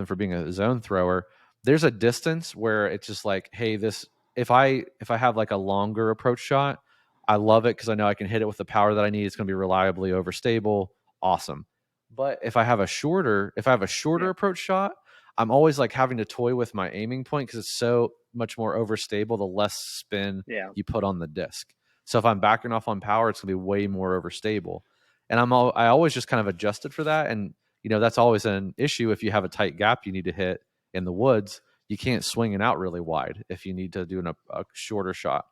for being a zone thrower, there's a distance where it's just like, hey, this, if I have like a longer approach shot, I love it because I know I can hit it with the power that I need. It's going to be reliably overstable. Awesome. But if I have a shorter approach shot, I'm always like having to toy with my aiming point because it's so much more overstable the less spin you put on the disc. So if I'm backing off on power, it's gonna be way more overstable. And I always just kind of adjusted for that. And that's always an issue if you have a tight gap you need to hit in the woods. You can't swing it out really wide if you need to do a shorter shot.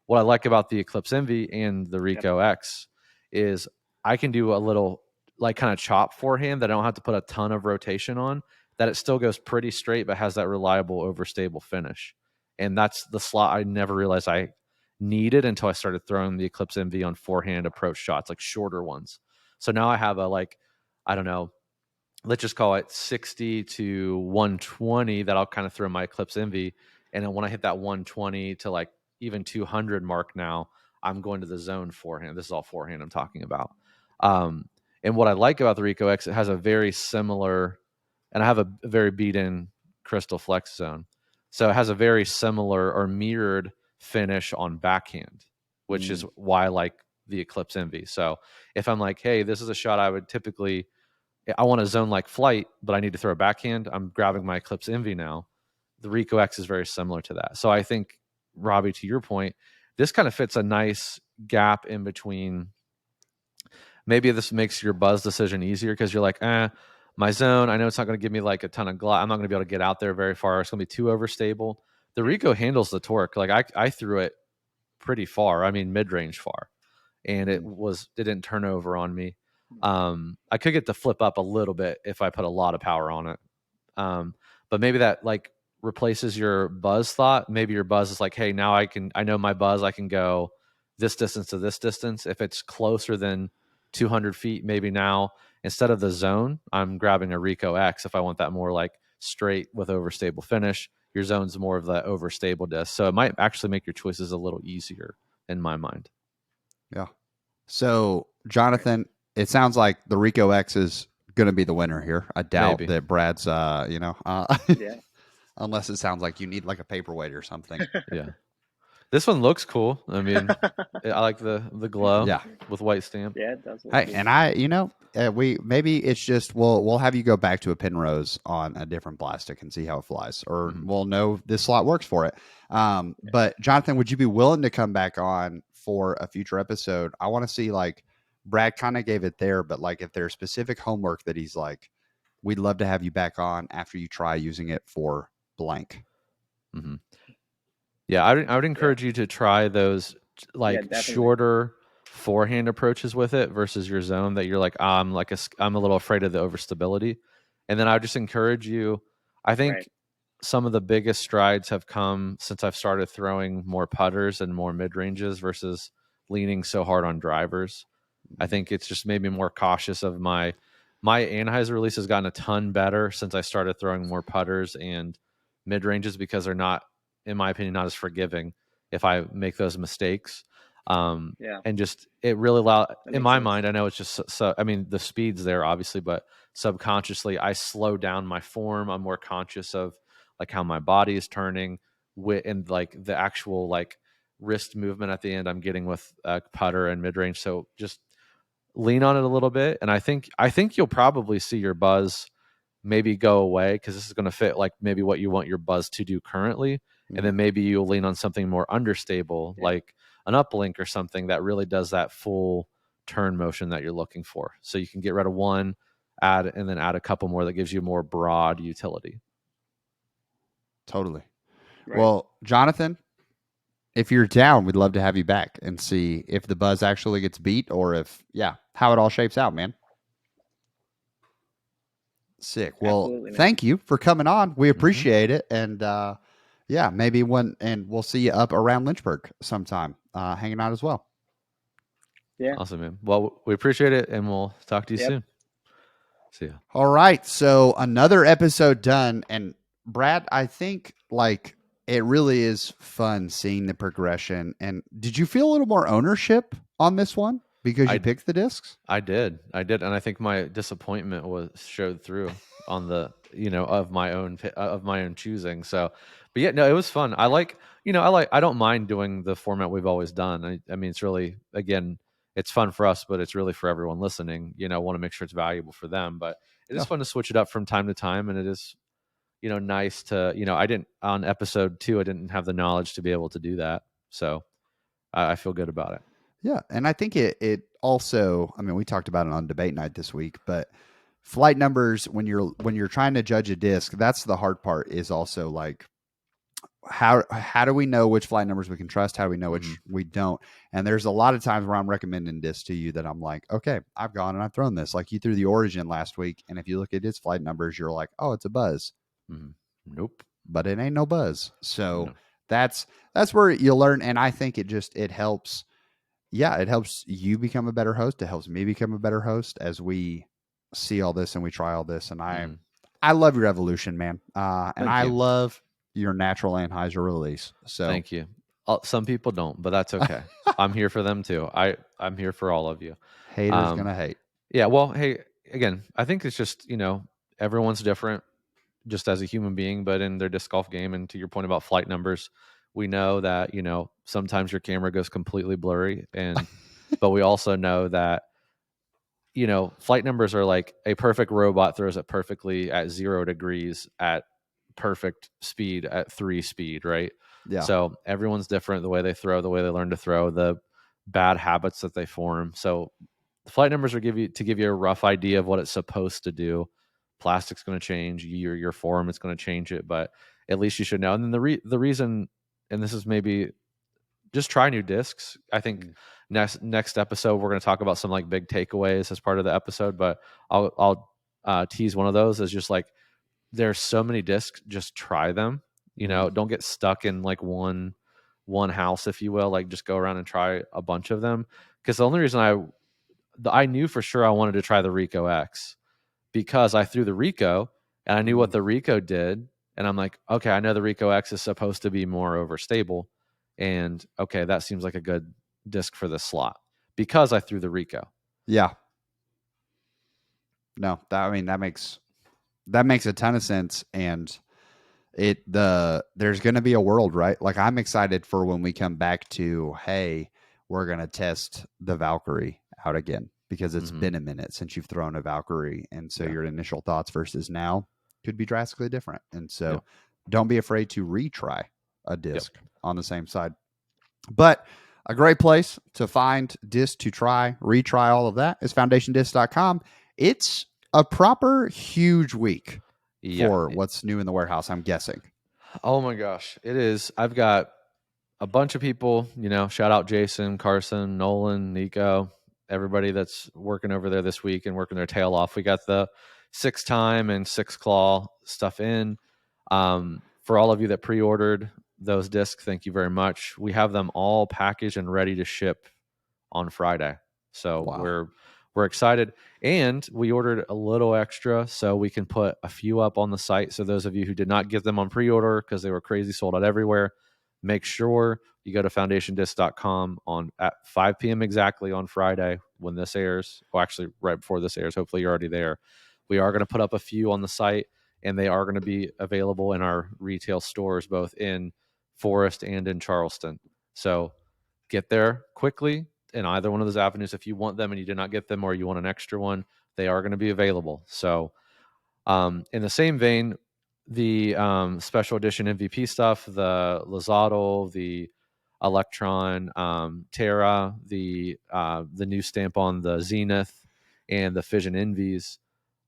What I like about the Eclipse Envy and the Rico X is I can do a little like kind of chop forehand that I don't have to put a ton of rotation on, that it still goes pretty straight but has that reliable overstable finish. And that's the slot I never realized I needed until I started throwing the Eclipse Envy on forehand approach shots, like shorter ones. So now I have I don't know, let's just call it 60 to 120 that I'll kind of throw my Eclipse Envy. And then when I hit that 120 to like even 200 mark now, I'm going to the zone forehand. This is all forehand I'm talking about. And what I like about the Rico X, it has a very similar, and I have a very beat-in Crystal Flex zone. So it has a very similar or mirrored finish on backhand, which is why I like the Eclipse Envy. So if I'm like, hey, this is a shot I would typically, I want a zone like flight, but I need to throw a backhand, I'm grabbing my Eclipse Envy now. The Rico X is very similar to that. So I think, Robbie, to your point, this kind of fits a nice gap in between maybe this makes your buzz decision easier because you're like, my zone, I know it's not going to give me like a ton of glide. I'm not going to be able to get out there very far. It's going to be too overstable. The Rico handles the torque. Like I threw it pretty far. I mean, mid-range far, and it didn't turn over on me. I could get to flip up a little bit if I put a lot of power on it. But maybe that like replaces your buzz thought. Maybe your buzz is like, hey, now I know my buzz. I can go this distance to this distance. If it's closer than 200 feet, maybe now instead of the zone, I'm grabbing a Rico X if I want that more like straight with overstable finish. Your zone's more of the overstable disc. So it might actually make your choices a little easier in my mind. Yeah. So, Jonathan, it sounds like the Rico X is going to be the winner here. I doubt that Brad's, yeah. unless it sounds like you need like a paperweight or something. Yeah. This one looks cool. I mean, I like the glow with white stamp. Yeah, it does look Hey, cool. and we maybe it's just we'll have you go back to a Penrose on a different plastic and see how it flies, or we'll know this slot works for it. But Jonathan, would you be willing to come back on for a future episode? I want to see, like, Brad kind of gave it there, but like if there's specific homework that he's like, we'd love to have you back on after you try using it for blank. Mm-hmm. Yeah, I would encourage you to try those like shorter forehand approaches with it versus your zone that you're like, I'm a little afraid of the overstability. And then I would just encourage you. I think some of the biggest strides have come since I've started throwing more putters and more mid ranges versus leaning so hard on drivers. I think it's just made me more cautious of my Anheuser release has gotten a ton better since I started throwing more putters and mid ranges because they're not, in my opinion, not as forgiving if I make those mistakes. And just it really in my mind, I know it's just so. I mean, the speed's there obviously, but subconsciously, I slow down my form. I'm more conscious of like how my body is turning, and like the actual like wrist movement at the end I'm getting with putter and mid range. So just lean on it a little bit, and I think you'll probably see your buzz maybe go away because this is going to fit like maybe what you want your buzz to do currently, and then maybe you'll lean on something more understable like an uplink or something that really does that full turn motion that you're looking for. So you can get rid of one, add a couple more that gives you more broad utility. Totally. Right. Well, Jonathan, if you're down, we'd love to have you back and see if the buzz actually gets beat or if, how it all shapes out, man. Sick. Well, thank you for coming on. We appreciate it. And maybe we'll see you up around Lynchburg sometime, hanging out as well. Yeah. Awesome, man. Well, we appreciate it, and we'll talk to you soon. See ya. All right. So another episode done. And Brad, I think like it really is fun seeing the progression. And did you feel a little more ownership on this one because you picked the discs? I did. And I think my disappointment showed through on the, of my own choosing. So, but yeah, no, it was fun. I don't mind doing the format we've always done. I mean, it's really, again, it's fun for us, but it's really for everyone listening. I want to make sure it's valuable for them, but it is fun to switch it up from time to time. And it is, nice to, I didn't, on episode 2, I didn't have the knowledge to be able to do that. So I feel good about it. Yeah. And I think it also, I mean, we talked about it on debate night this week, but flight numbers, when you're trying to judge a disc, that's the hard part, is also like, how do we know which flight numbers we can trust? How do we know which we don't? And there's a lot of times where I'm recommending discs to you that I'm like, okay, I've gone and I've thrown this. Like you threw the Origin last week, and if you look at its flight numbers, you're like, oh, it's a buzz. Nope. But it ain't no buzz. So that's where you'll learn. And I think it helps. Yeah, it helps you become a better host. It helps me become a better host as we see all this and we try all this. And I love your evolution, man. And I love your natural Anheuser release. So thank you. Some people don't, but that's okay. I'm here for them too. I'm here for all of you. Haters gonna hate. Yeah. Well, hey, again, I think it's just, everyone's different just as a human being, but in their disc golf game. And to your point about flight numbers, we know that, sometimes your camera goes completely blurry, but we also know that, flight numbers are like a perfect robot throws it perfectly at 0 degrees at perfect speed at 3 speed, right? Yeah. So everyone's different, the way they throw, the way they learn to throw, the bad habits that they form. So the flight numbers are to give you a rough idea of what it's supposed to do. Plastic's going to change your form. It's going to change it, but at least you should know. And then the reason, and this is maybe just try new discs. I think next episode we're going to talk about some like big takeaways as part of the episode, but I'll tease one of those as just like there's so many discs, just try them. Don't get stuck in like one house, if you will. Like just go around and try a bunch of them. Because the only reason I knew for sure I wanted to try the Rico X because I threw the Rico and I knew what the Rico did. And I'm like, okay, I know the Rico X is supposed to be more overstable. And okay, that seems like a good disc for this slot because I threw the Rico. Yeah. No, that makes a ton of sense. And there's going to be a world, right? Like I'm excited for when we come back to, hey, we're going to test the Valkyrie out again because it's been a minute since you've thrown a Valkyrie. And so your initial thoughts versus now could be drastically different. And so don't be afraid to retry a disc on the same side. But a great place to find disc to try, retry all of that is foundationdisc.com. It's a proper huge week for what's new in the warehouse, I'm guessing. Oh my gosh, it is. I've got a bunch of people, shout out Jason, Carson, Nolan, Nico, everybody that's working over there this week and working their tail off. We got the 6 time and 6 claw stuff in. For all of you that pre-ordered those discs, thank you very much. We have them all packaged and ready to ship on Friday. So we're excited. And we ordered a little extra so we can put a few up on the site. So those of you who did not get them on pre-order because they were crazy sold out everywhere, make sure you go to foundationdisc.com at 5 p.m. exactly on Friday when this airs. Well, actually, right before this airs. Hopefully, you're already there. We are going to put up a few on the site, and they are going to be available in our retail stores, both in Forest and in Charleston. So get there quickly in either one of those avenues. If you want them and you did not get them or you want an extra one, they are going to be available. So in the same vein, the special edition MVP stuff, the Lozado, the Electron, Terra, the new stamp on the Zenith, and the Fission Envies.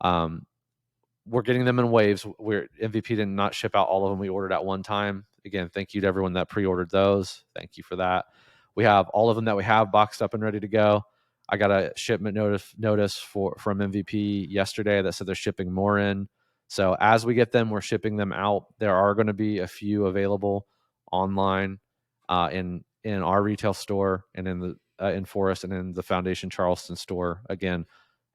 We're getting them in waves. MVP did not ship out all of them. We ordered at one time. Again, thank you to everyone that pre-ordered those. Thank you for that. We have all of them that we have boxed up and ready to go. I got a shipment notice from MVP yesterday that said they're shipping more in. So as we get them, we're shipping them out. There are going to be a few available online in our retail store and in Forest and in the Foundation Charleston store again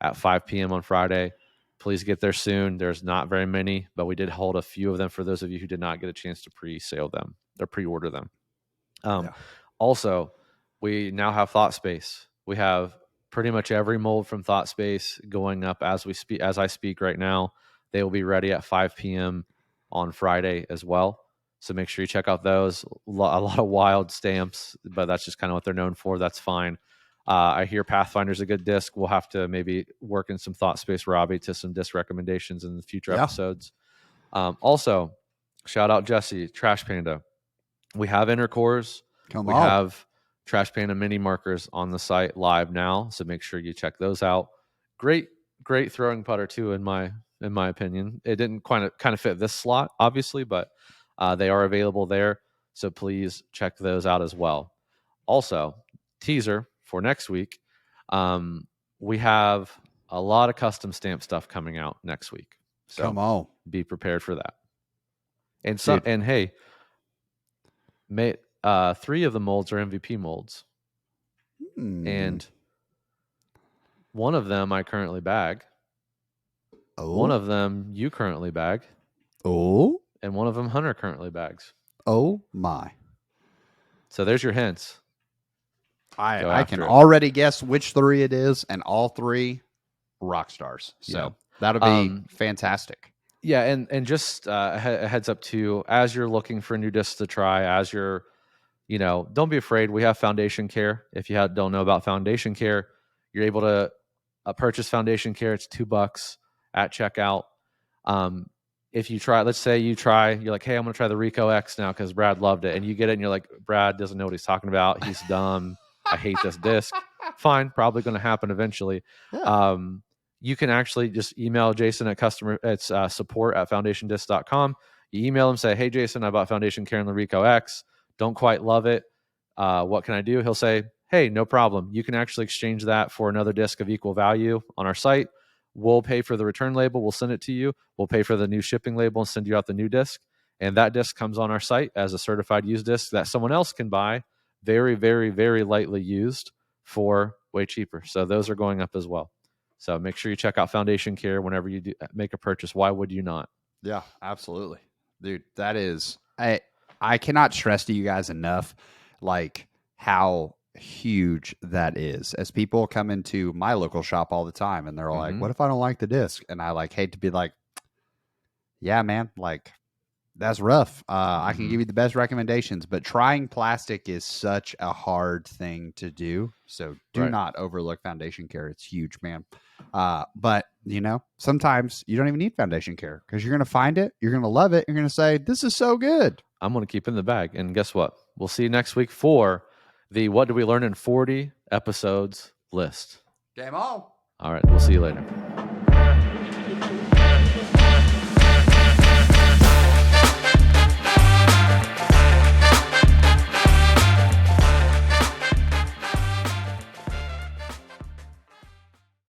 at 5 p.m. on Friday. Please get there soon. There's not very many, but we did hold a few of them for those of you who did not get a chance to pre-sale them or pre-order them. Also, we now have Thought Space. We have pretty much every mold from Thought Space going up as I speak right now. They will be ready at 5 p.m. on Friday as well. So make sure you check out those. A lot of wild stamps, but that's just kind of what they're known for. That's fine. I hear Pathfinder's a good disc. We'll have to maybe work in some Thought Space Robbie to some disc recommendations in the future episodes. Also, shout out Jesse, Trash Panda. We have inner cores. We have Trash Panda mini markers on the site live now, so make sure you check those out. Great throwing putter too, in my opinion. It didn't kind of fit this slot, obviously, but they are available there. So please check those out as well. Also, teaser for next week. We have a lot of custom stamp stuff coming out next week. So be prepared for that. And hey, 3 of the molds are MVP molds. And one of them I currently bag. One of them you currently bag. And one of them Hunter currently bags. Oh my. So there's your hints. I can already guess which 3 it is, and all 3 rock stars. So that'll be fantastic. Yeah, and just a heads up too, as you're looking for new discs to try, as you're, don't be afraid. We have Foundation Care. If you don't know about Foundation Care, you're able to purchase Foundation Care. It's $2 at checkout. If you try, let's say you're like, hey, I'm going to try the Rico X now because Brad loved it. And you get it and you're like, Brad doesn't know what he's talking about. He's dumb. I hate this disc. fine, probably going to happen eventually. Yeah. You can actually just email Jason at support@foundationdisc.com. You email him, say, hey, Jason, I bought Foundation Care and Larico X. Don't quite love it. What can I do? He'll say, hey, no problem. You can actually exchange that for another disc of equal value on our site. We'll pay for the return label. We'll send it to you. We'll pay for the new shipping label and send you out the new disc. And that disc comes on our site as a certified used disc that someone else can buy, very, very, very lightly used, for way cheaper. So those are going up as well. So make sure you check out Foundation Care whenever you make a purchase. Why would you not? Yeah, absolutely. Dude, that is, I cannot stress to you guys enough, like, how huge that is. As people come into my local shop all the time and they're like, what if I don't like the disc? And I like hate to be like, yeah, man, like, that's rough. I can give you the best recommendations, but trying plastic is such a hard thing to do. So do not overlook Foundation Care. It's huge, man. But, you know, sometimes you don't even need Foundation Care because you're going to find it. You're going to love it. You're going to say, this is so good. I'm going to keep it in the bag. And guess what? We'll see you next week for the What Did We Learn in 40 Episodes list. Game on. All right. We'll see you later.